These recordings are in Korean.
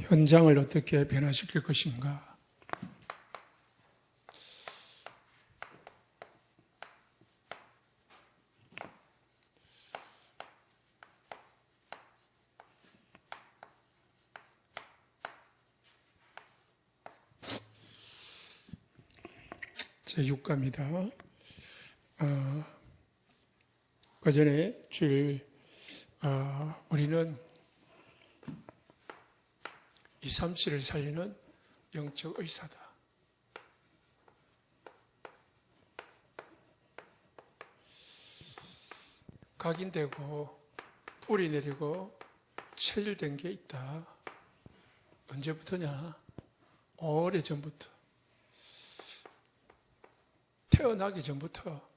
현장을 어떻게 변화시킬 것인가? 제6과입니다. 그 전에 주일 우리는 237을 살리는 영적 의사다. 각인되고 뿌리 내리고 체질된 게 있다. 언제부터냐? 오래전부터. 태어나기 전부터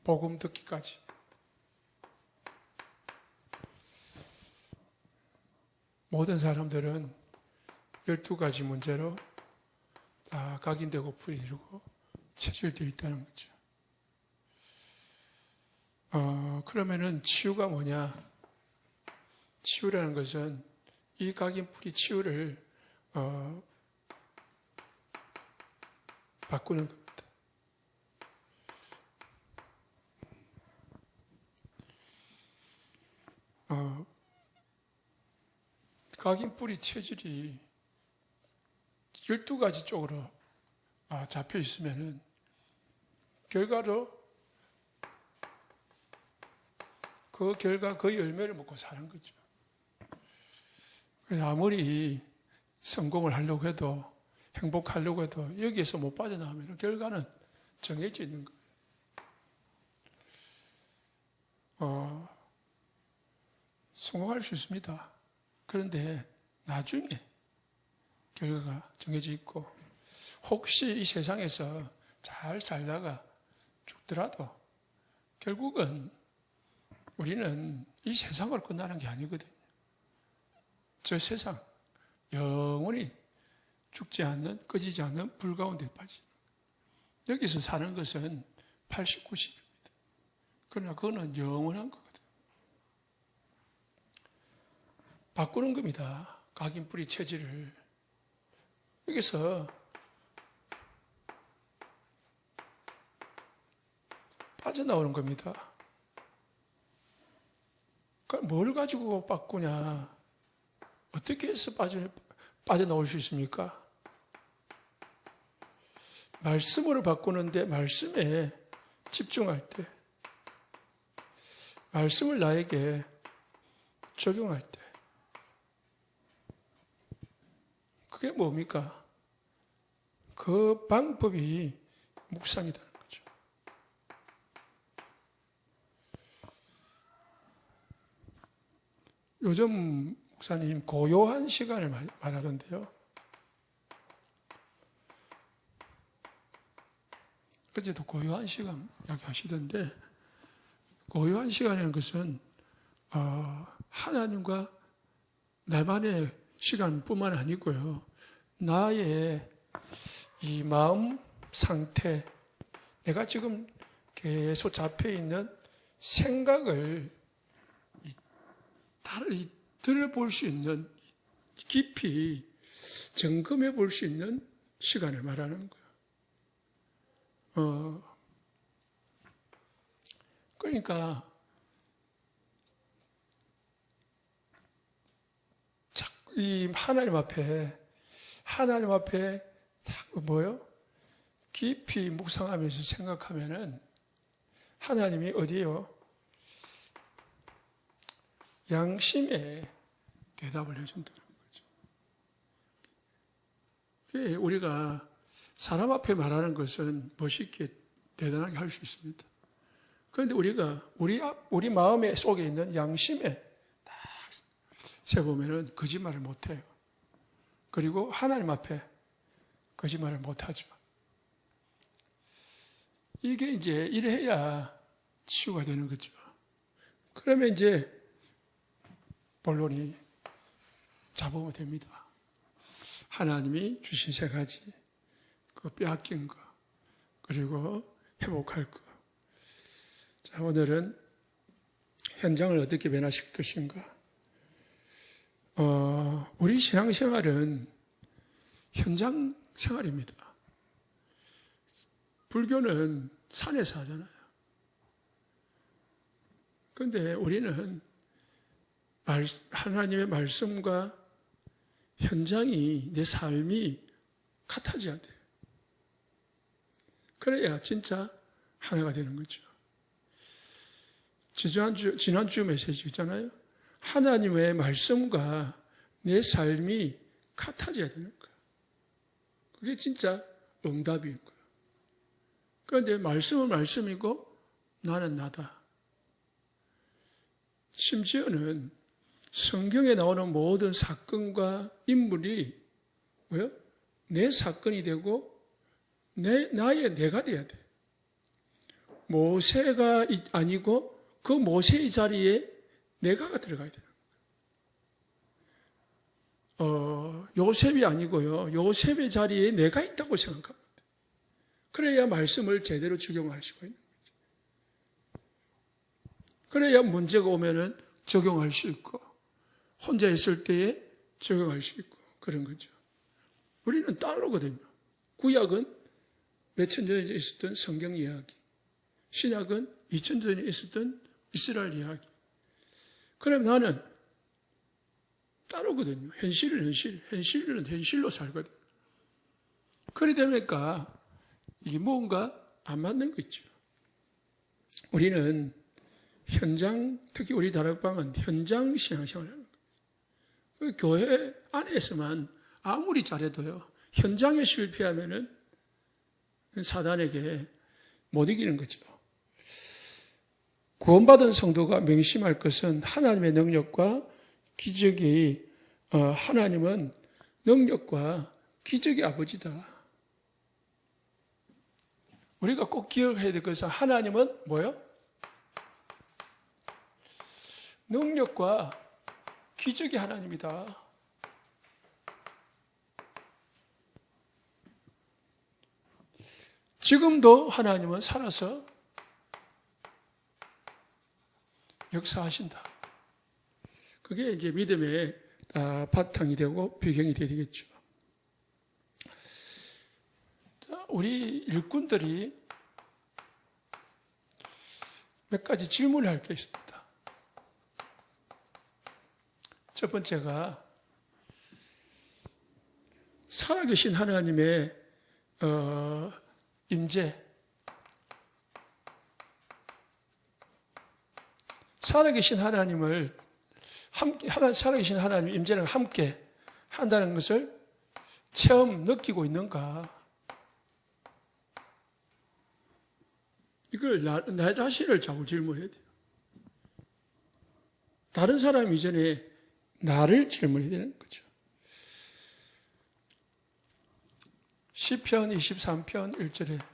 복음 듣기까지 모든 사람들은 12가지 문제로 다 각인되고 뿌리 내리고 체질되어 있다는 거죠. 그러면은 치유가 뭐냐? 치유라는 것은 이 각인 뿌리 치유를 바꾸는 겁니다. 각인 뿌리 체질이 12가지 쪽으로 잡혀 있으면은 결과로 그 결과 그 열매를 먹고 사는 거죠. 그래서 아무리 성공을 하려고 해도 행복하려고 해도 여기에서 못 빠져나가면 결과는 정해져 있는 거예요. 성공할 수 있습니다. 그런데 나중에 결과가 정해져 있고 혹시 이 세상에서 잘 살다가 죽더라도 결국은 우리는 이 세상으로 끝나는 게 아니거든요. 저 세상 영원히 죽지 않는, 꺼지지 않는 불 가운데 빠지는 거예요. 여기서 사는 것은 80, 90입니다. 그러나 그거는 영원한 거거든요. 바꾸는 겁니다. 각인 뿌리 체질을. 여기서 빠져나오는 겁니다. 그러니까 뭘 가지고 바꾸냐? 어떻게 해서 빠져나올 수 있습니까? 말씀으로 바꾸는데 말씀에 집중할 때, 말씀을 나에게 적용할 때, 그게 뭡니까? 그 방법이 묵상이라는 거죠. 요즘 목사님 고요한 시간을 말하던데요. 어제도 고요한 시간 이야기하시던데 고요한 시간이라는 것은 하나님과 나만의 시간뿐만 아니고요. 나의 이 마음 상태, 내가 지금 계속 잡혀있는 생각을 들어볼 수 있는, 깊이 점검해 볼 수 있는 시간을 말하는 거예요. 그러니까 이 하나님 앞에 뭐요? 깊이 묵상하면서 생각하면은 하나님이 어디에요? 양심에 대답을 해준다는 거죠. 그게 우리가 사람 앞에 말하는 것은 멋있게 대단하게 할 수 있습니다. 그런데 우리가 우리 마음의 속에 있는 양심에 딱 세보면은 거짓말을 못해요. 그리고 하나님 앞에 거짓말을 못하죠. 이게 이제 이래야 치유가 되는 거죠. 그러면 이제 본론이 잡으면 됩니다. 하나님이 주신 3가지, 그 빼앗긴 거, 그리고 회복할 거. 자, 오늘은 현장을 어떻게 변화시킬 것인가? 우리 신앙생활은 현장 생활입니다. 불교는 산에서 하잖아요. 그런데 우리는 하나님의 말씀과 현장이, 내 삶이 같아져야 돼요. 그래야 진짜 하나가 되는 거죠. 지난주 메시지 있잖아요. 하나님의 말씀과 내 삶이 같아져야 되는 거예요. 그게 진짜 응답인 거예요. 그런데 말씀은 말씀이고 나는 나다. 심지어는 성경에 나오는 모든 사건과 인물이 뭐요? 내 사건이 되고 나의 내가 돼야 돼. 모세가 아니고 그 모세의 자리에 내가가 들어가야 되는 거예요. 요셉이 아니고요. 요셉의 자리에 내가 있다고 생각합니다. 그래야 말씀을 제대로 적용할 수가 있는 거죠. 그래야 문제가 오면은 적용할 수 있고, 혼자 있을 때에 적용할 수 있고, 그런 거죠. 우리는 따로거든요. 구약은 몇천 년 전에 있었던 성경 이야기, 신약은 2000년 전에 있었던 이스라엘 이야기. 그럼 나는 따로거든요. 현실은 현실은 현실로 살거든요. 그러다 보니까 이게 뭔가 안 맞는 거 있죠. 우리는 현장, 특히 우리 다락방은 현장 신앙생활을 하는 거예요. 교회 안에서만 아무리 잘해도요, 현장에 실패하면은 사단에게 못 이기는 거죠. 구원받은 성도가 명심할 것은 하나님의 능력과 기적이, 하나님은 능력과 기적의 아버지다. 우리가 꼭 기억해야 될 것은 하나님은 뭐요? 능력과 기적의 하나님이다. 지금도 하나님은 살아서 역사하신다. 그게 이제 믿음의 바탕이 되고 배경이 되겠죠. 우리 일꾼들이 몇 가지 질문을 할 게 있습니다. 첫 번째가 살아계신 하나님의 임재, 살아계신 하나님을 살아계신 하나님 임재를 함께 한다는 것을 체험 느끼고 있는가? 이걸 나 자신을 자꾸 질문해야 돼요. 다른 사람 이전에 나를 질문해야 되는 거죠. 시편 23편 1절에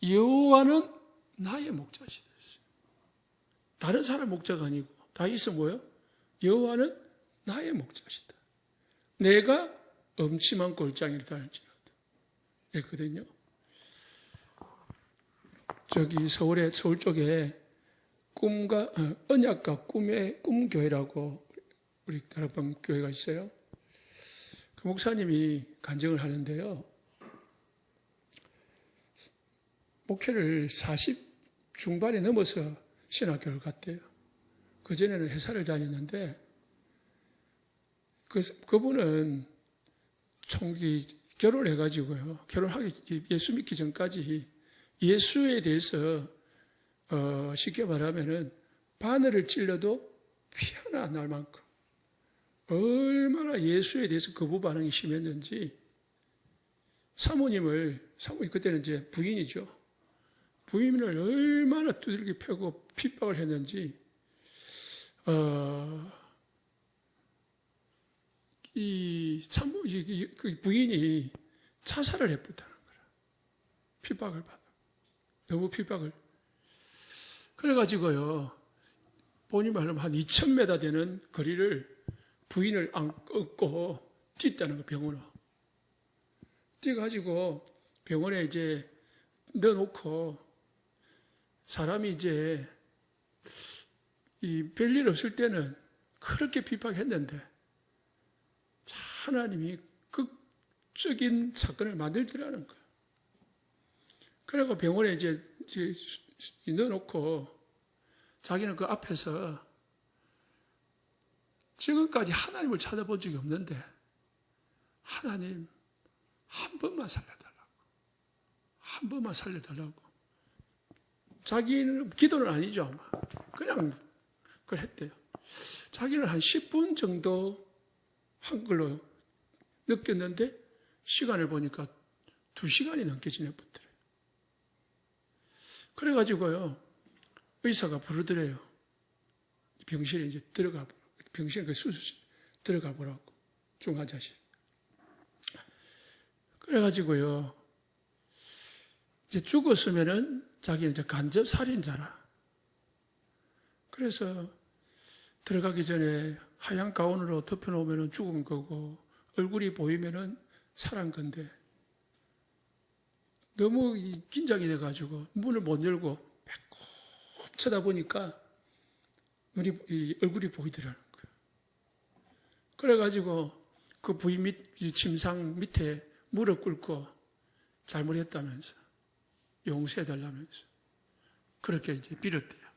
여호와는 나의 목자시다. 다른 사람 목자가 아니고 다윗은 뭐예요? 여호와는 나의 목자시다. 내가 엄침한 골짜기를 알지라도 그랬거든요. 저기 서울 쪽에 언약과 꿈의 꿈교회라고 우리 다락방 교회가 있어요. 그 목사님이 간증을 하는데요. 목회를 40 중반에 넘어서 신학교를 갔대요. 그전에는 회사를 다녔는데, 그분은 결혼을 해가지고요. 결혼하기, 예수 믿기 전까지 예수에 대해서, 쉽게 말하면은 바늘을 찔러도 피 하나 안 날 만큼 얼마나 예수에 대해서 거부 반응이 심했는지 사모님 그때는 이제 부인이죠. 부인을 얼마나 두들겨 패고 핍박을 했는지, 그 부인이 자살을 해버렸다는 거라. 핍박을 받아. 너무 핍박을. 그래가지고요, 본인 말로 한 2000m 되는 거리를 부인을 안고 뛰었다는 거, 병원으로. 뛰어가지고 병원에 이제 넣어놓고 사람이 이제 이 별일 없을 때는 그렇게 핍박했는데 하나님이 극적인 사건을 만들더라는 거예요. 그래서 병원에 이제 넣어놓고 자기는 그 앞에서 지금까지 하나님을 찾아본 적이 없는데 하나님 한 번만 살려달라고. 한 번만 살려달라고. 자기는 기도는 아니죠. 아마. 그냥 그걸 했대요. 자기는 한 10분 정도 한 걸로 느꼈는데 시간을 보니까 2시간이 넘게 지내버더래요. 그래가지고요. 의사가 부르더래요. 병실에 이제 들어가 보라고. 병실에 그 수술실 들어가 보라고. 중환자실. 그래가지고요. 이제 죽었으면은 자기는 이제 간접 살인자라. 그래서 들어가기 전에 하얀 가운으로 덮여놓으면 죽은 거고 얼굴이 보이면은 살한 건데 너무 긴장이 돼가지고 문을 못 열고 배꼽 쳐다보니까 얼굴이 보이더라는 거예요. 그래가지고 그 부위 침상 밑에 무릎 꿇고 잘못했다면서 용서해달라면서 그렇게 이제 빌었대요.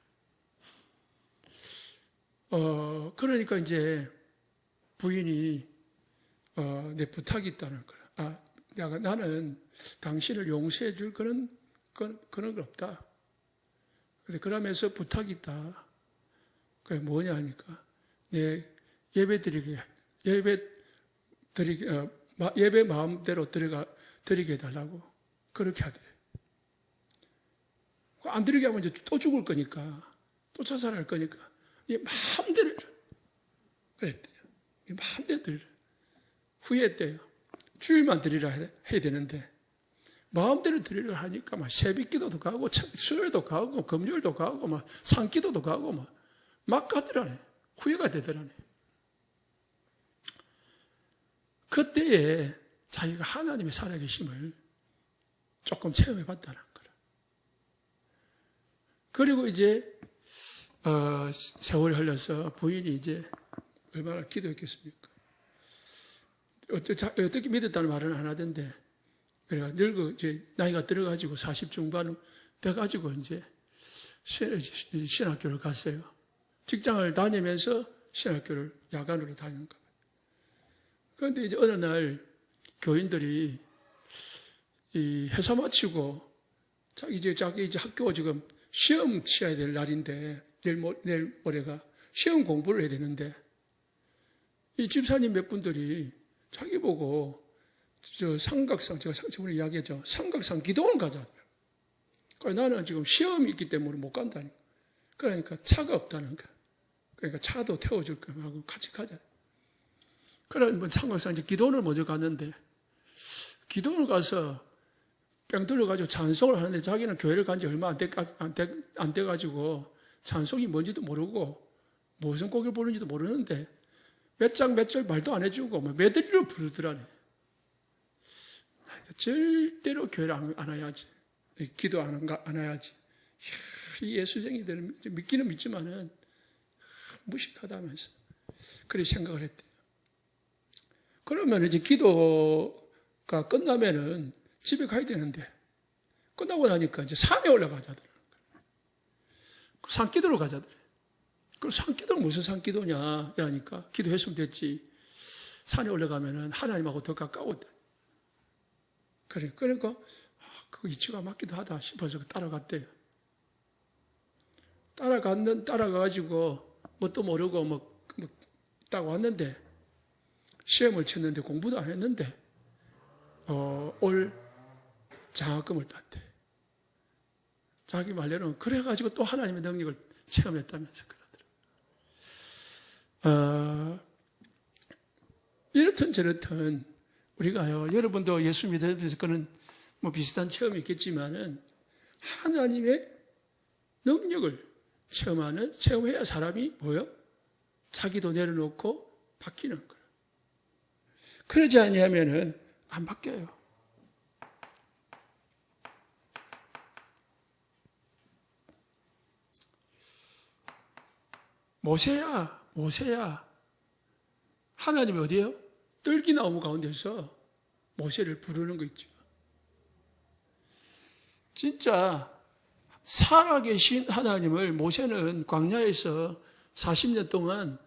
그러니까 이제 부인이 내 부탁이 있다는 거라. 나는 당신을 용서해 줄 그런 건 없다. 그러면서 부탁이 있다. 그게 뭐냐 하니까 내 예배 마음대로 드리게 해달라고 그렇게 하더래. 안 드리게 하면 이제 또 죽을 거니까 또 자살할 거니까 네 마음대로 해라. 그랬대요. 네 마음대로 드리라. 후회했대요. 주일만 드리라 해야 되는데 마음대로 드리려 하니까 막 새벽기도도 가고 수요일도 가고 금요일도 가고 막 산기도도 가고 막 가더라네. 후회가 되더라네. 그때에 자기가 하나님의 살아계심을 조금 체험해 봤다는 거라. 그리고 이제 세월이 흘러서 부인이 이제 얼마나 기도했겠습니까? 어떻게 믿었다는 말은 안 하던데, 그래가 이제 나이가 들어가지고 40 중반 돼가지고 이제 신학교를 갔어요. 직장을 다니면서 신학교를 야간으로 다니는 거예요. 그런데 이제 어느 날 교인들이 이 회사 마치고 자기 이제 학교 지금 시험 치러야 될 날인데 내일 모레가 시험 공부를 해야 되는데 이 집사님 몇 분들이 자기 보고 제가 저번에 이야기했죠. 삼각산 기도원 가자. 그러니까 나는 지금 시험이 있기 때문에 못 간다니까. 그러니까 차가 없다는 거야. 그러니까 차도 태워줄 거야 하고 같이 가자. 그러면 삼각산 이제 기도원을 먼저 갔는데 기도원을 가서 뺑 들어가지고 찬송을 하는데 자기는 교회를 간 지 얼마 안 돼가지고 찬송이 뭔지도 모르고 무슨 곡을 부르는지도 모르는데 몇 장 몇 절 말도 안 해주고 메들리로 부르더라네. 절대로 교회를 안 와야지. 기도 안 와야지. 이 예수쟁이들은 믿기는 믿지만은 무식하다면서 그렇게 생각을 했대요. 그러면 이제 기도가 끝나면은 집에 가야 되는데 끝나고 나니까 이제 산에 올라가자더라고요. 산기도로 가자더래. 그럼 산기도는 무슨 산기도냐 하니까 기도했으면 됐지. 산에 올라가면은 하나님하고 더 가까웠다. 그러니까 그 이치가 맞기도 하다 싶어서 따라갔대요. 따라가가지고 뭣도 모르고 딱 왔는데 시험을 쳤는데 공부도 안 했는데 올 장학금을 땄대. 자기 말대로는 그래가지고 또 하나님의 능력을 체험했다면서 그러더라고요. 이렇든 저렇든 우리가요, 여러분도 예수 믿으면서 그런 비슷한 체험이 있겠지만은 하나님의 능력을 체험해야 사람이 뭐요? 자기도 내려놓고 바뀌는 거예요. 그러지 아니하면은 안 바뀌어요. 모세야, 모세야. 하나님이 어디에요? 뜰기나무 가운데서 모세를 부르는 거 있죠. 진짜 살아계신 하나님을 모세는 광야에서 40년 동안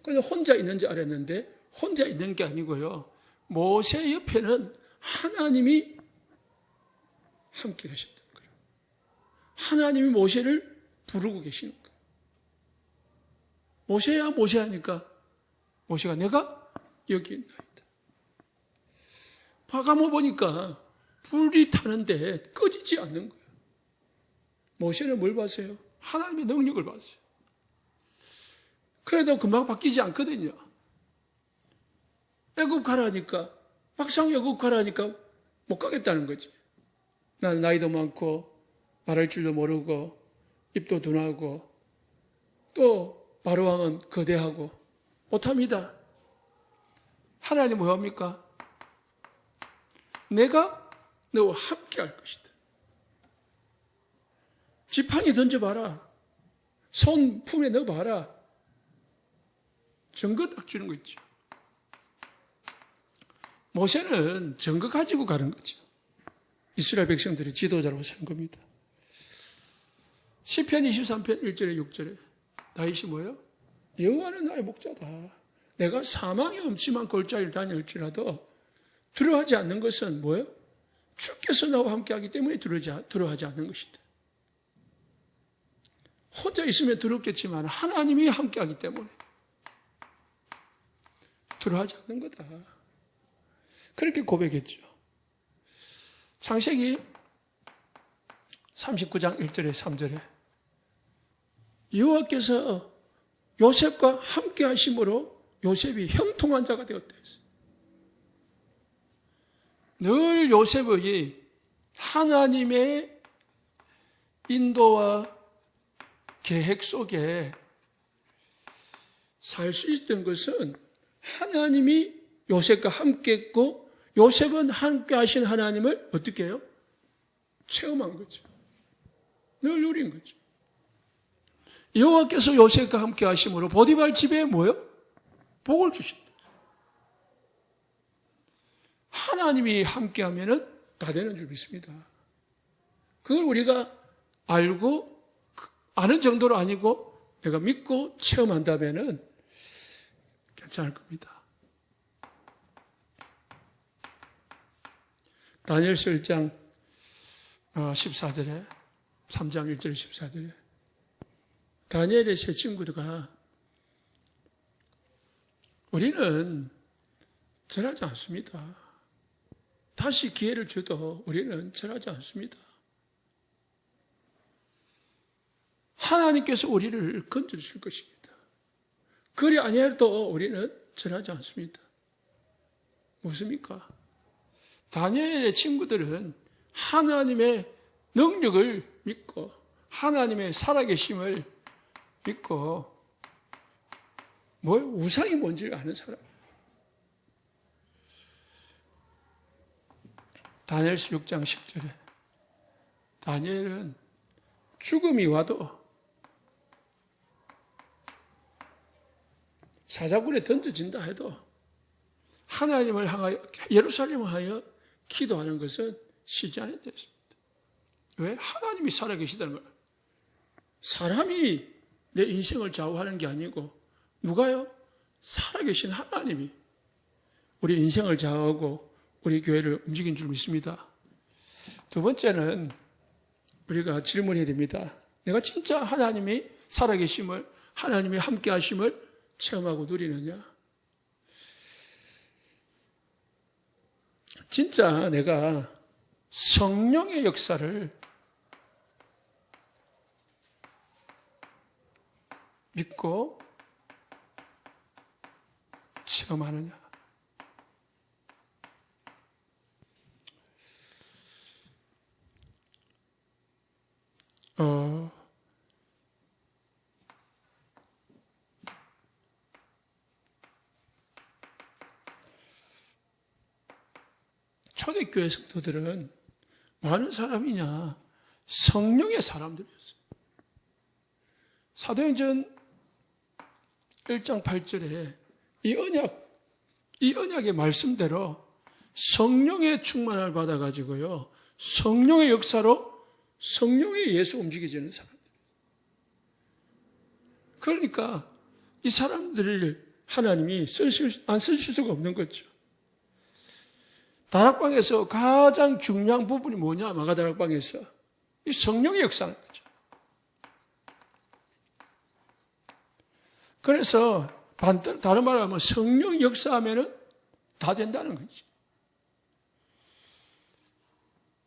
그냥 혼자 있는 줄 알았는데 혼자 있는 게 아니고요. 모세 옆에는 하나님이 함께 계셨던 거예요. 하나님이 모세를 부르고 계시는 거예요. 모세야, 모세 하니까 모세가 내가 여기 있나이다. 과감해 보니까 불이 타는데 꺼지지 않는 거예요. 모세는 뭘 봤어요? 하나님의 능력을 봤어요. 그래도 금방 바뀌지 않거든요. 애굽 가라니까, 막상 애굽 가라니까 못 가겠다는 거지. 나는 나이도 많고, 말할 줄도 모르고, 입도 둔하고, 또 바로왕은 거대하고, 못합니다. 하나님 뭐 합니까? 내가 너와 함께 할 것이다. 지팡이 던져봐라. 손 품에 넣어봐라. 증거 딱 주는 거 있죠. 모세는 증거 가지고 가는 거죠. 이스라엘 백성들의 지도자로 서는 겁니다. 시편 23편 1절에 6절에 다윗이 뭐예요? 여호와는 나의 목자다. 내가 사망의 음침한 골짜기를 다닐지라도 두려워하지 않는 것은 뭐예요? 주께서 나와 함께하기 때문에 두려워하지 않는 것이다. 혼자 있으면 두렵겠지만 하나님이 함께하기 때문에 두려워하지 않는 거다. 그렇게 고백했죠. 창세기 39장 1절에 3절에 여호와께서 요셉과 함께 하심으로 요셉이 형통한 자가 되었다 했어요. 늘 요셉의 하나님의 인도와 계획 속에 살 수 있던 것은 하나님이 요셉과 함께 했고 요셉은 함께 하신 하나님을 어떻게 해요? 체험한 거죠. 늘 누린 거죠. 여호와께서 요셉과 함께 하심으로 보디발 집에 뭐예요? 복을 주신다. 하나님이 함께 하면은 다 되는 줄 믿습니다. 그걸 우리가 알고 아는 정도로 아니고 내가 믿고 체험한다면은 괜찮을 겁니다. 다니엘서 1장 14절에 3장 1절 14절에 다니엘의 세 친구들과 우리는 절하지 않습니다. 다시 기회를 줘도 우리는 절하지 않습니다. 하나님께서 우리를 건져주실 것입니다. 그리 아니해도 우리는 절하지 않습니다. 무엇입니까? 다니엘의 친구들은 하나님의 능력을 믿고 하나님의 살아계심을 믿고 우상이 뭔지를 아는 사람. 다니엘서 6장 10절에 다니엘은 죽음이 와도 사자굴에 던져진다 해도 하나님을 향하여 예루살렘을 하여 기도하는 것은 쉬지 않아야 됐습니다. 왜? 하나님이 살아계시다는 거예요. 사람이 내 인생을 좌우하는 게 아니고 누가요? 살아계신 하나님이 우리 인생을 좌우하고 우리 교회를 움직인 줄 믿습니다. 두 번째는 우리가 질문해야 됩니다. 내가 진짜 하나님이 살아계심을 하나님이 함께하심을 체험하고 누리느냐? 진짜 내가 성령의 역사를 믿고 체험하느냐? 초대교회 성도들은 많은 사람이냐? 성령의 사람들이었어요. 사도행전 1장 8절에 이 언약의 말씀대로 성령의 충만을 받아가지고요, 성령의 역사로 성령에 의해서 움직여지는 사람들. 그러니까 이 사람들을 하나님이 안 쓰실 수가 없는 거죠. 다락방에서 가장 중요한 부분이 뭐냐? 마가다락방에서 이 성령의 역사는 거죠. 그래서 다른 말로 하면 성령 역사하면은 다 된다는 거죠.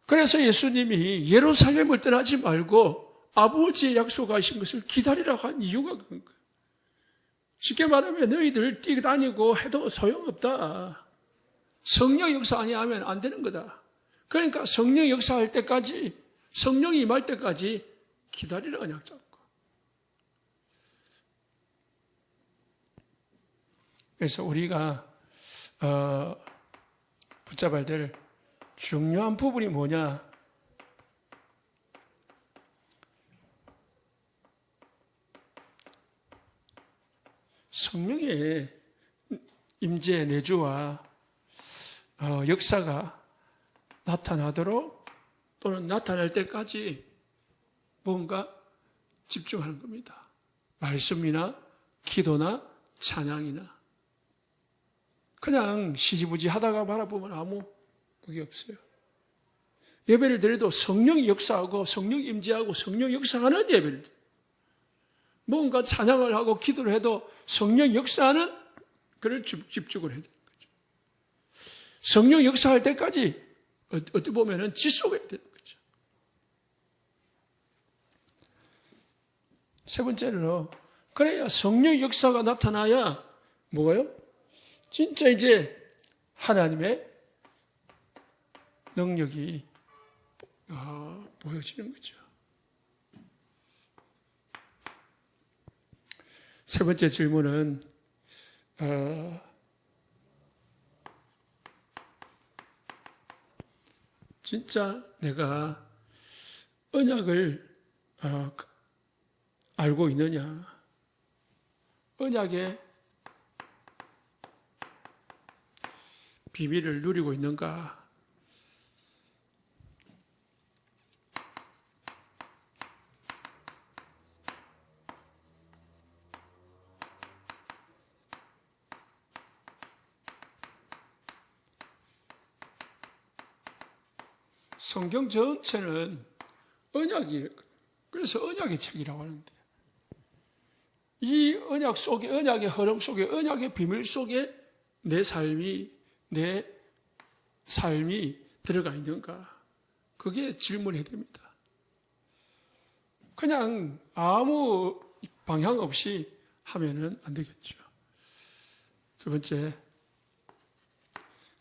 그래서 예수님이 예루살렘을 떠나지 말고 아버지의 약속하신 것을 기다리라고 한 이유가 그런 거예요. 쉽게 말하면 너희들 뛰어다니고 해도 소용없다. 성령 역사 아니하면 안 되는 거다. 그러니까 성령 역사할 때까지, 성령이 임할 때까지 기다리라고 약속하고. 그래서 우리가 붙잡아야 될 중요한 부분이 뭐냐? 성령의 임재, 내주와 역사가 나타나도록 또는 나타날 때까지 뭔가 집중하는 겁니다. 말씀이나 기도나 찬양이나. 그냥 시지부지 하다가 바라보면 아무 그게 없어요. 예배를 드려도 성령이 역사하고 성령 임재하고 성령 역사하는 예배를 드려요. 뭔가 찬양을 하고 기도를 해도 성령 역사하는 그를 집중을 해야 되는 거죠. 성령 역사할 때까지 어떻게 보면은 지속해야 되는 거죠. 세 번째로, 그래야 성령 역사가 나타나야 뭐예요? 진짜 이제 하나님의 능력이 보여지는 거죠. 세 번째 질문은 진짜 내가 언약을 알고 있느냐? 언약의 비밀을 누리고 있는가? 성경 전체는 언약이에요. 그래서 언약의 책이라고 하는데, 이 언약 속에, 언약의 흐름 속에, 언약의 비밀 속에 내 삶이 들어가 있는가? 그게 질문해야 됩니다. 그냥 아무 방향 없이 하면은 안 되겠죠. 두 번째,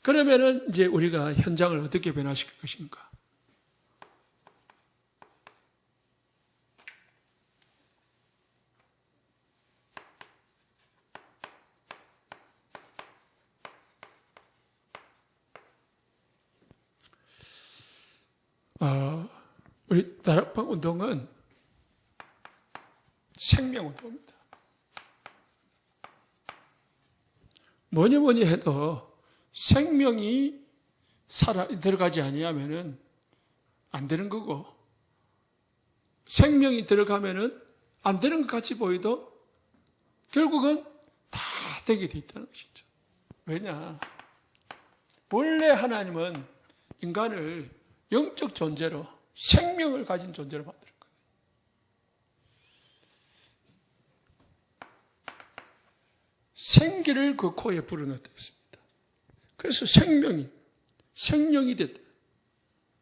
그러면은 이제 우리가 현장을 어떻게 변화시킬 것인가? 우리 다락방 운동은 생명 운동입니다. 뭐니 해도 생명이 들어가지 아니하면은 안 되는 거고, 생명이 들어가면은 안 되는 것 같이 보여도 결국은 다 되게 돼 있다는 것이죠. 왜냐? 원래 하나님은 인간을 영적 존재로, 생명을 가진 존재로 만들었거든요. 생기를 그 코에 불어넣었다 했습니다. 그래서 생명이 됐다.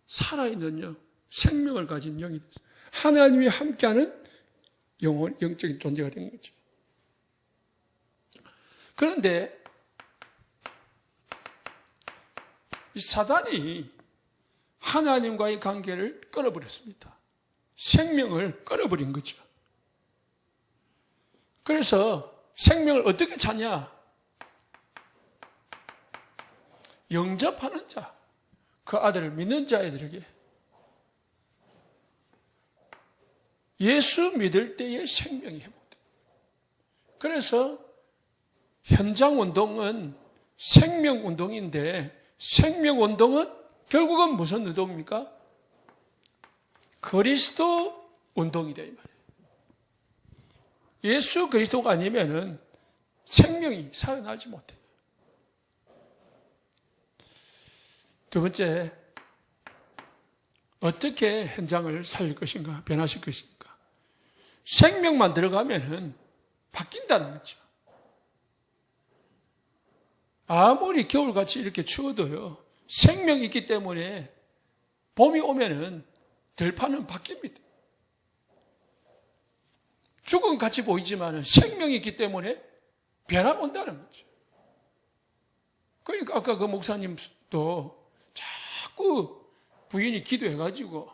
살아있는 생명을 가진 영이 됐어요. 하나님이 함께하는 영적인 존재가 된 거죠. 그런데 이 사단이 하나님과의 관계를 끊어버렸습니다. 생명을 끊어버린 거죠. 그래서 생명을 어떻게 찾냐? 영접하는 자, 그 아들을 믿는 자들에게 예수 믿을 때의 생명이 회복됩니다. 그래서 현장 운동은 생명 운동인데 생명 운동은 결국은 무슨 운동입니까? 그리스도 운동이다 이 말이에요. 예수 그리스도가 아니면은 생명이 살아나지 못해요. 두 번째, 어떻게 현장을 살릴 것인가, 변화시킬 것인가? 생명만 들어가면은 바뀐다는 거죠. 아무리 겨울같이 이렇게 추워도요, 생명이 있기 때문에 봄이 오면은 들판은 바뀝니다. 죽음같이 보이지만 생명이 있기 때문에 변화가 온다는 거죠. 그러니까 아까 그 목사님도 자꾸 부인이 기도해가지고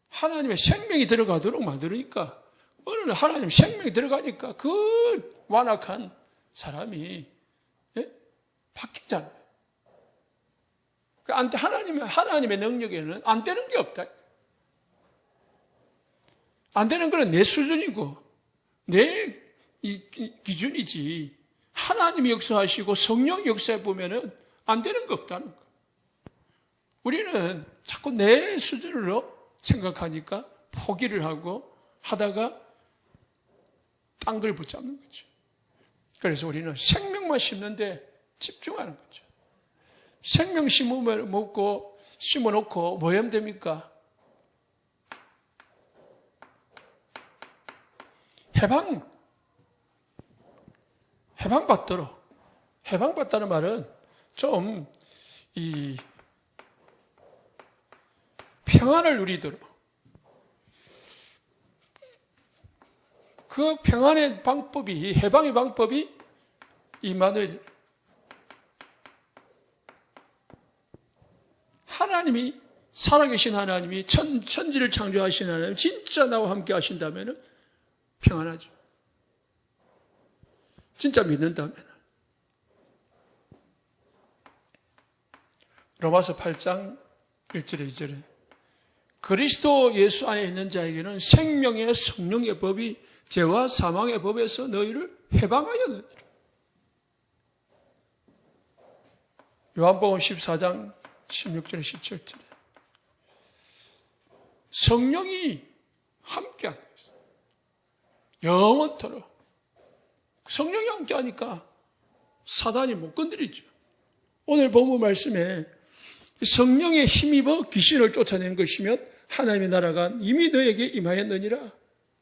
하나님의 생명이 들어가도록 만들으니까 어느 날 하나님 생명이 들어가니까 그 완악한 사람이 바뀌잖아요. 하나님의 능력에는 안 되는 게 없다. 안 되는 거는 내 수준이고 내 기준이지. 하나님이 역사하시고 성령이 역사해 보면은 안 되는 거 없다는 거. 우리는 자꾸 내 수준으로 생각하니까 포기를 하고 하다가 딴 걸 붙잡는 거죠. 그래서 우리는 생명만 심는데 집중하는 거죠. 생명 심어놓고 뭐 하면 됩니까? 해방받도록. 해방받다는 말은 좀 평안을 누리도록. 그 평안의 방법이, 해방의 방법이 임마누엘, 하나님이, 살아계신 하나님이, 천지를 창조하신 하나님, 진짜 나와 함께 하신다면 평안하죠. 진짜 믿는다면. 로마서 8장 1절에 2절에 그리스도 예수 안에 있는 자에게는 생명의 성령의 법이 죄와 사망의 법에서 너희를 해방하였느니라. 요한복음 14장 16절에 17절에 성령이 함께한다. 영원토록. 성령이 함께하니까 사단이 못 건드리죠. 오늘 본문 말씀에 성령에 힘입어 귀신을 쫓아낸 것이면 하나님의 나라가 이미 너에게 임하였느니라.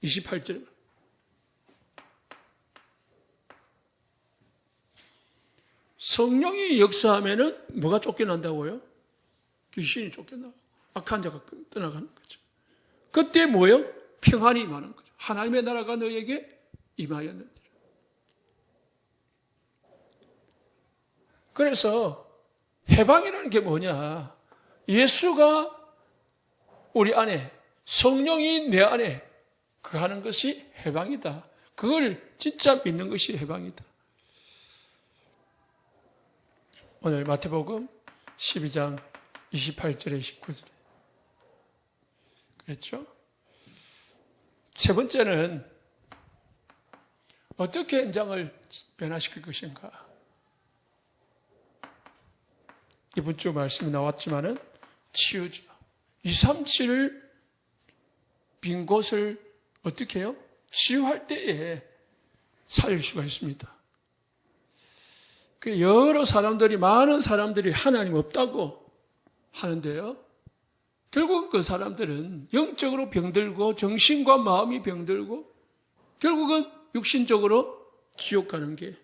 28절. 성령이 역사하면은 뭐가 쫓겨난다고요? 귀신이 쫓겨나고 악한 자가 떠나가는 거죠. 그때 뭐예요? 평안이 임하는 거죠. 하나님의 나라가 너에게 임하였느니라. 그래서 해방이라는 게 뭐냐? 예수가 우리 안에, 성령이 내 안에 그 하는 것이 해방이다. 그걸 진짜 믿는 것이 해방이다. 오늘 마태복음 12장 28절에 29절에 그랬죠? 세 번째는 어떻게 현장을 변화시킬 것인가? 이번 주 말씀이 나왔지만은 치유죠. 237을 빈 곳을 어떻게 해요? 치유할 때에 살릴 수가 있습니다. 여러 사람들이, 많은 사람들이 하나님 없다고 하는데요. 결국 그 사람들은 영적으로 병들고 정신과 마음이 병들고 결국은 육신적으로 지옥 가는 게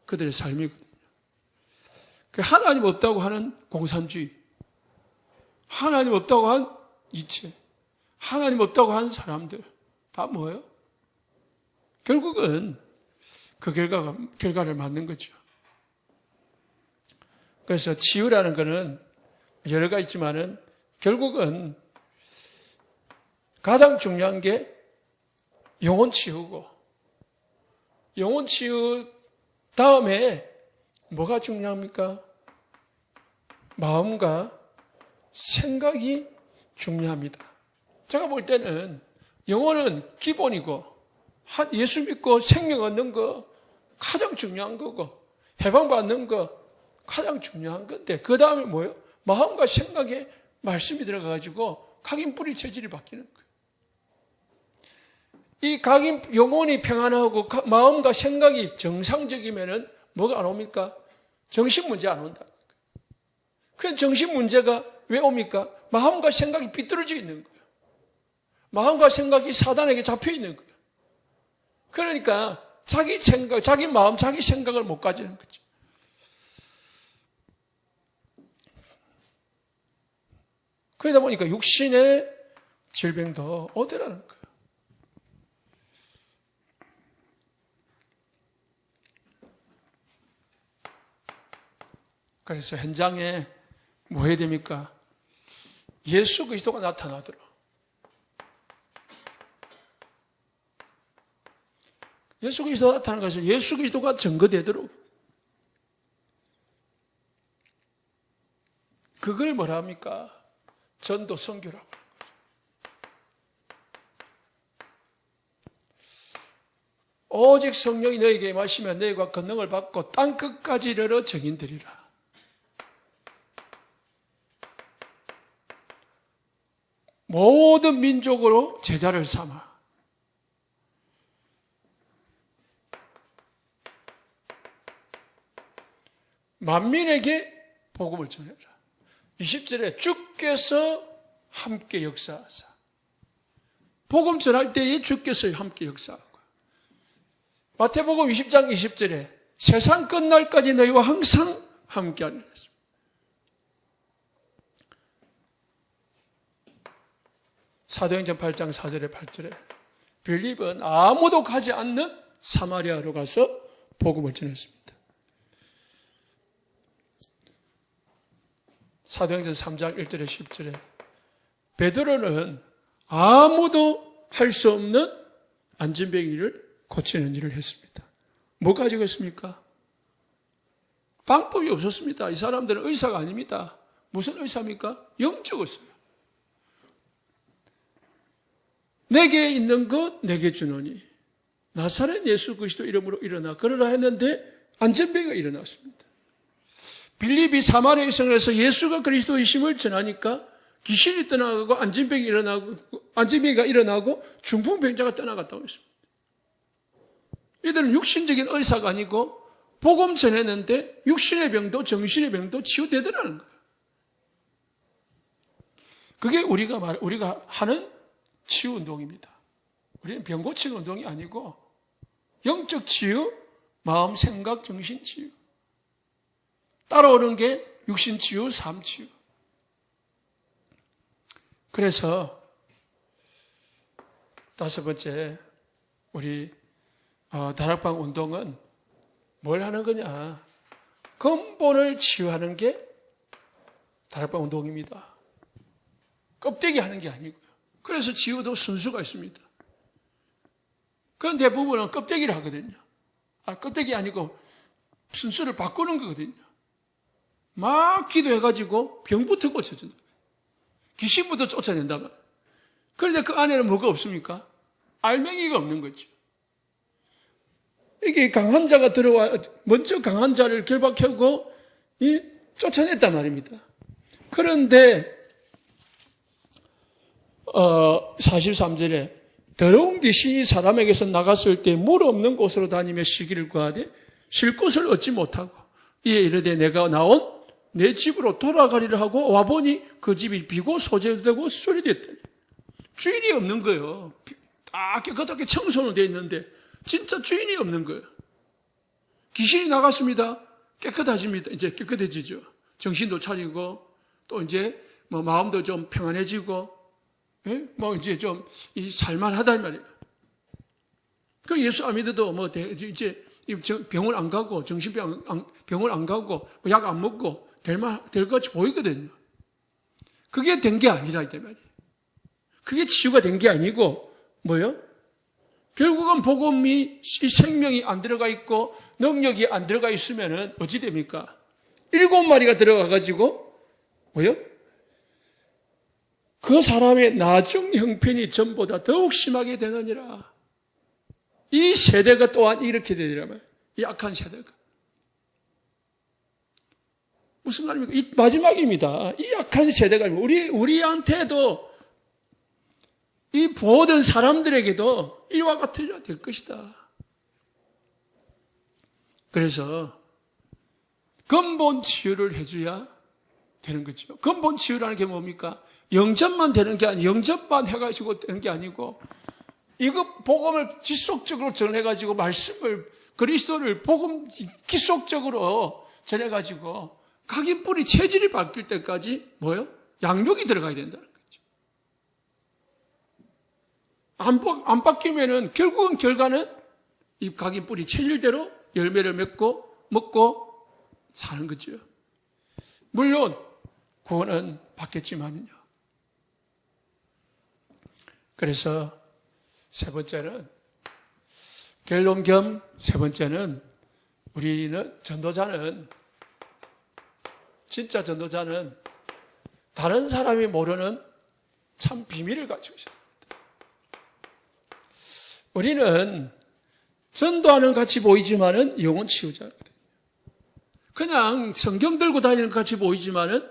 그들의 삶이거든요. 하나님 없다고 하는 공산주의, 하나님 없다고 한 이체, 하나님 없다고 하는 사람들 다 뭐예요? 결국은 그 결과를 맞는 거죠. 그래서 치유라는 것은 여러 가지 있지만은 결국은 가장 중요한 게 영혼 치유고, 영혼 치유 다음에 뭐가 중요합니까? 마음과 생각이 중요합니다. 제가 볼 때는 영혼은 기본이고 예수 믿고 생명 얻는 거 가장 중요한 거고, 해방받는 거 가장 중요한 건데, 그 다음에 뭐예요? 마음과 생각에 말씀이 들어가가지고 각인 뿌리 체질이 바뀌는 거예요. 이 각인 영혼이 평안하고 마음과 생각이 정상적이면은 뭐가 안 옵니까? 정신 문제 안 온다. 그 정신 문제가 왜 옵니까? 마음과 생각이 삐뚤어져 있는 거예요. 마음과 생각이 사단에게 잡혀 있는 거예요. 그러니까 자기 생각, 자기 마음, 자기 생각을 못 가지는 거죠. 그러다 보니까 육신의 질병도 오더라는 거예요. 그래서 현장에 뭐 해야 됩니까? 예수 그리스도가 나타나도록. 예수 그리스도가 나타나는 것은 예수 그리스도가 증거되도록. 그걸 뭐라 합니까? 전도 선교라고. 오직 성령이 너에게 임하시면 너희가 권능을 받고 땅끝까지 이르러 증인되리라. 모든 민족으로 제자를 삼아. 만민에게 복음을 전해라. 20절에 주께서 함께 역사하사. 복음 전할 때에 주께서 함께 역사하고. 마태복음 20장 20절에 세상 끝날까지 너희와 항상 함께하리라. 사도행전 8장 4절에 8절에 빌립은 아무도 가지 않는 사마리아로 가서 복음을 전했습니다. 사도행전 3장 1절에 10절에 베드로는 아무도 할 수 없는 안진뱅이를 고치는 일을 했습니다. 뭐 가지고 했습니까? 방법이 없었습니다. 이 사람들은 의사가 아닙니다. 무슨 의사입니까? 영적 의사예요. 내게 있는 것 내게 주노니 나사렛 예수 그리스도 이름으로 일어나. 그러라 했는데 안진뱅이가 일어났습니다. 빌립이 사마리아 성에서 예수가 그리스도이심을 전하니까 귀신이 떠나가고 안진뱅이가 일어나고 중풍병자가 떠나갔다고 했습니다. 이들은 육신적인 의사가 아니고 복음 전했는데 육신의 병도 정신의 병도 치유되더라는 거예요. 그게 우리가 하는 치유 운동입니다. 우리는 병 고치는 운동이 아니고 영적 치유, 마음, 생각, 정신 치유. 따라오는 게 육신 치유, 삶 치유. 그래서 다섯 번째 우리 다락방 운동은 뭘 하는 거냐? 근본을 치유하는 게 다락방 운동입니다. 껍데기 하는 게 아니고요. 그래서 치유도 순수가 있습니다. 그건 대부분은 껍데기를 하거든요. 껍데기 아니고 순수를 바꾸는 거거든요. 막 기도해가지고 병부터 고쳐준다. 귀신부터 쫓아낸다 말이에요. 그런데 그 안에는 뭐가 없습니까? 알맹이가 없는 거죠. 이게 강한 자가 들어와, 먼저 강한 자를 결박하고 쫓아냈단 말입니다. 그런데 43절에 더러운 귀신이 사람에게서 나갔을 때 물 없는 곳으로 다니며 쉬기를 구하되 쉴 곳을 얻지 못하고 이에 이르되 내가 나온 내 집으로 돌아가리라 하고 와보니 그 집이 비고 소재되고 수리됐더니 주인이 없는 거예요. 딱 깨끗하게 청소는 되어 있는데 진짜 주인이 없는 거예요. 귀신이 나갔습니다. 깨끗해집니다. 이제 깨끗해지죠. 정신도 차리고 또 이제 마음도 좀 평안해지고 이제 좀 살만하단 말이에요. 그 예수 안 믿어도 이제 병을 안 가고 병을 안 가고 약 안 먹고 될 것 같이 보이거든요. 그게 된 게 아니라 이 말이에요. 그게 치유가 된 게 아니고 뭐요? 결국은 복음이 이 생명이 안 들어가 있고 능력이 안 들어가 있으면은 어찌 됩니까? 7마리가 들어가 가지고 뭐요? 그 사람의 나중 형편이 전보다 더욱 심하게 되느니라. 이 세대가 또한 이렇게 되리란 말이에요. 이 악한 세대가. 무슨 말입니까? 이 마지막입니다. 이 악한 세대가 우리한테도 이 모든 사람들에게도 이와 같은 일이 될 것이다. 그래서 근본 치유를 해줘야 되는 거죠. 근본 치유라는 게 뭡니까? 영접만 되는 게 아니고, 영접만 해가지고 되는 게 아니고, 이거 복음을 지속적으로 전해가지고, 말씀을, 그리스도를 복음 지속적으로 전해가지고, 각인 뿌리 체질이 바뀔 때까지 뭐요? 양육이 들어가야 된다는 거죠. 안 바뀌면은 결국은 결과는 이 각인 뿌리 체질대로 열매를 맺고 먹고 사는 거죠. 물론 구원은 받겠지만요. 그래서 세 번째는 결론 겸 세 번째는 우리는 전도자는 진짜 전도자는 다른 사람이 모르는 참 비밀을 가지고 있습니다. 우리는 전도하는 같이 보이지만은 영혼 치유자거든요. 그냥 성경 들고 다니는 것 같이 보이지만은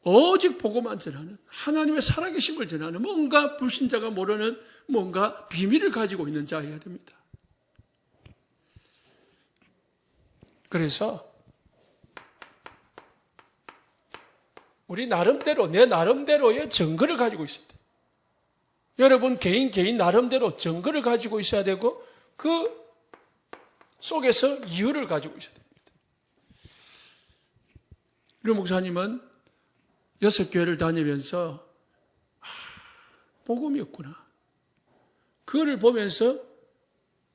오직 복음만 전하는 하나님의 살아계심을 전하는 뭔가 불신자가 모르는 뭔가 비밀을 가지고 있는 자여야 됩니다. 그래서 우리 나름대로 내 나름대로의 증거를 가지고 있어야 돼요. 여러분 개인 나름대로 증거를 가지고 있어야 되고 그 속에서 이유를 가지고 있어야 됩니다. 류 목사님은 6교회를 다니면서 복음이었구나. 그거를 보면서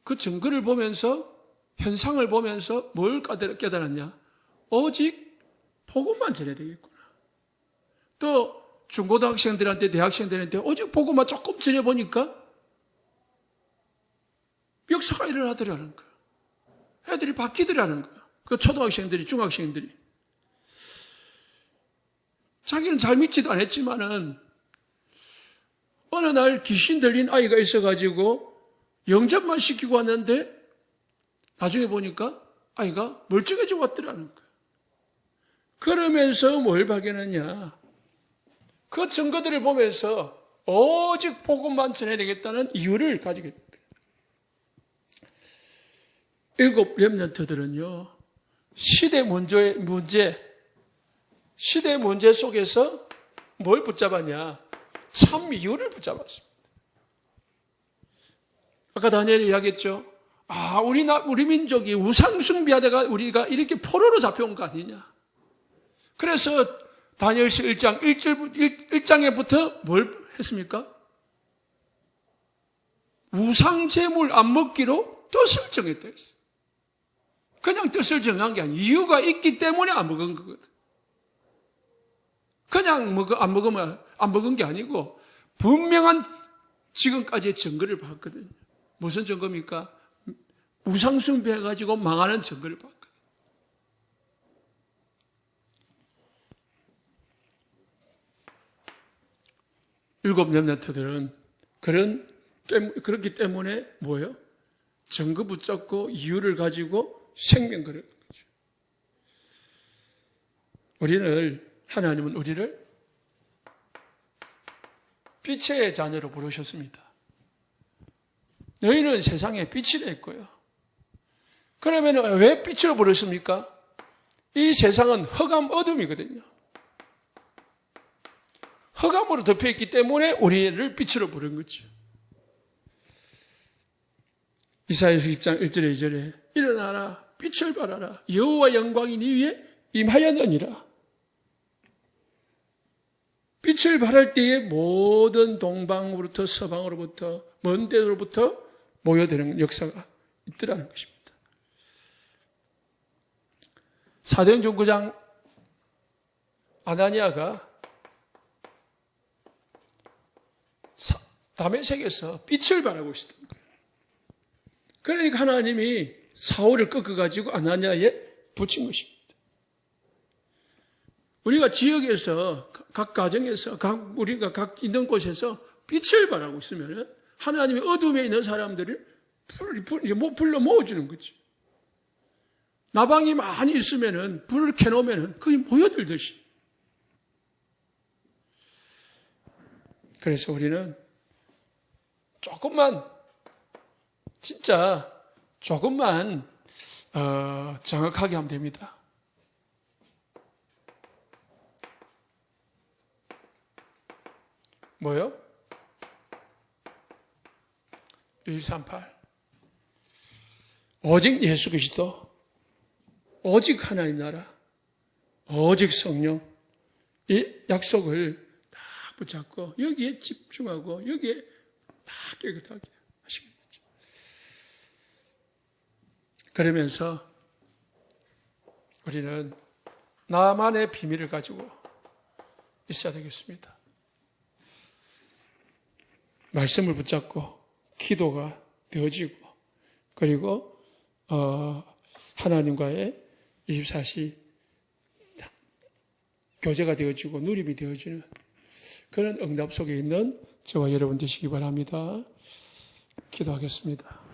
그 증거를 보면서 현상을 보면서 뭘 깨달았냐? 오직 복음만 전해야 되겠구나. 또 중고등학생들한테 대학생들한테 오직 복음만 조금 전해보니까 역사가 일어나더라는 거야. 애들이 바뀌더라는 거야. 그 초등학생들이 중학생들이. 자기는 잘 믿지도 않았지만은 어느 날 귀신 들린 아이가 있어가지고 영접만 시키고 왔는데 나중에 보니까 아이가 멀쩡해져 왔더라는 거야. 그러면서 뭘 발견했냐? 그 증거들을 보면서 오직 복음만 전해야 되겠다는 이유를 가지게 됩니다. 7 렘넌트들은요, 시대 문제 속에서 뭘 붙잡았냐? 참 이유를 붙잡았습니다. 아까 다니엘이 이야기했죠. 우리 민족이 우상숭배하다가 우리가 이렇게 포로로 잡혀온 거 아니냐. 그래서 다니엘서 1장에부터 뭘 했습니까? 우상제물 안 먹기로 뜻을 정했다 했어요. 그냥 뜻을 정한 게 아니에요. 이유가 있기 때문에 안 먹은 거거든. 그냥 안 먹은 게 아니고 분명한 지금까지의 증거를 봤거든요. 무슨 증거입니까? 우상숭배해가지고 망하는 증거를 봤거든요. 일곱 렘넌트들은 그렇기 때문에 뭐예요? 증거 붙잡고 이유를 가지고 생명 걸었던 거죠. 하나님은 우리를 빛의 자녀로 부르셨습니다. 너희는 세상에 빛이 될 거예요. 그러면 왜 빛으로 부르십니까? 이 세상은 흑암 어둠이거든요. 흑암으로 덮여있기 때문에 우리를 빛으로 부른 거죠. 이사야서 10장 1절에 2절에 일어나라 빛을 발하라 여호와 영광이 네 위에 임하였느니라. 빛을 발할 때에 모든 동방으로부터 서방으로부터 먼 데로부터 모여드는 역사가 있더라는 것입니다. 사도행전 9장 아나니아가 다메섹에서 빛을 발하고 있었던 거예요. 그러니까 하나님이 사울을 꺾어가지고 아나니아에 붙인 것입니다. 우리가 지역에서 각 가정에서 우리가 각 있는 곳에서 빛을 발하고 있으면 하나님의 어둠에 있는 사람들을 불러 모아주는 거지. 나방이 많이 있으면은, 불을 켜놓으면은 거의 모여들듯이. 그래서 우리는 조금만, 진짜 조금만, 정확하게 하면 됩니다. 뭐요? 138. 오직 예수 그리스도, 오직 하나님 나라, 오직 성령, 이 약속을 딱 붙잡고 여기에 집중하고 여기에 다 깨끗하게 하시는 거죠. 그러면서 우리는 나만의 비밀을 가지고 있어야 되겠습니다. 말씀을 붙잡고 기도가 되어지고, 그리고 하나님과의 24시 교제가 되어지고 누림이 되어지는 그런 응답 속에 있는 저와 여러분 되시기 바랍니다. 기도하겠습니다.